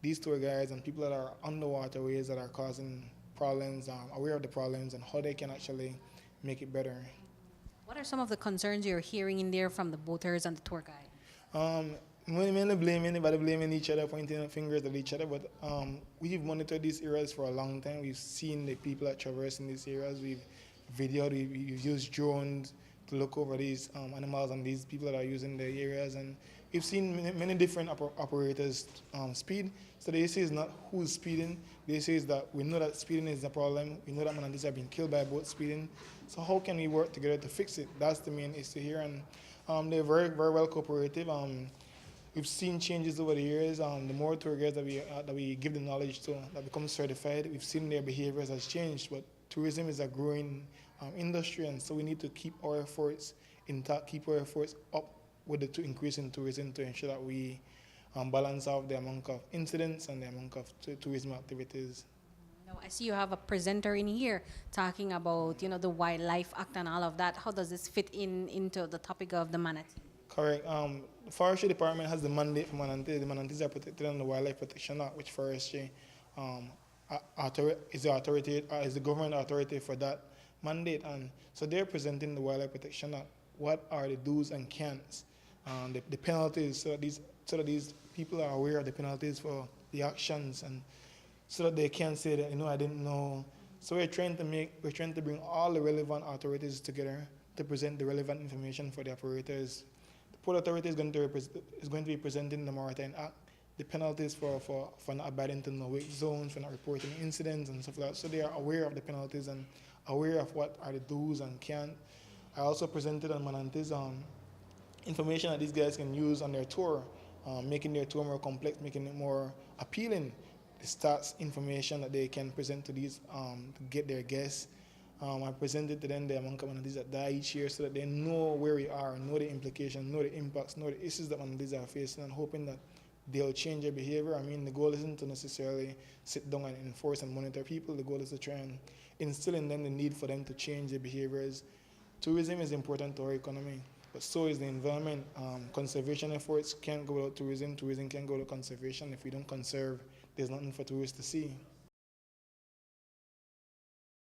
these tour guides and people that are on the waterways that are causing problems, aware of the problems and how they can actually make it better. What are some of the concerns you're hearing in there from the boaters and the tour guide? Um, Mainly blaming anybody, blaming each other, pointing fingers at each other. But we've monitored these areas for a long time. We've seen the people that traverse in these areas. We've videoed, we've used drones to look over these animals and these people that are using the areas. And we've seen many different operators speed. So the issue is not who's speeding. The issue is that we know that speeding is a problem. We know that manatees are being killed by boat speeding. So how can we work together to fix it? That's the main issue here. And they're very, very well cooperative. We've seen changes over the years. The more tour guides that we give the knowledge to, that become certified, we've seen their behaviors has changed. But tourism is a growing industry, and so we need to keep our efforts intact, keep our efforts up with the increase in tourism to ensure that we balance out the amount of incidents and the amount of tourism activities. Now, I see you have a presenter in here talking about, the Wildlife Act and all of that. How does this fit into the topic of the manatee? Correct. The Forestry Department has the mandate for manatees. The manatees are protected under the Wildlife Protection Act, which Forestry is the government authority for that mandate. And so they're presenting the Wildlife Protection Act. What are the do's and can'ts, the penalties, so that these people are aware of the penalties for the actions, and so that they can say that, I didn't know. So we're trying to bring all the relevant authorities together to present the relevant information for the operators. The Port Authority is going to be presenting the Maritime Act, the penalties for not abiding to no-wake zones, for not reporting incidents and stuff like that. So they are aware of the penalties and aware of what are the do's and can't. I also presented on manatees information that these guys can use on their tour, making their tour more complex, making it more appealing. The stats information that they can present to these to get their guests. I presented to them the amount of manatees that die each year so that they know where we are, know the implications, know the impacts, know the issues that manatees are facing, and hoping that they'll change their behavior. I mean, the goal isn't to necessarily sit down and enforce and monitor people. The goal is to try and instill in them the need for them to change their behaviors. Tourism is important to our economy, but so is the environment. Conservation efforts can't go without tourism. Tourism can't go without conservation. If we don't conserve, there's nothing for tourists to see.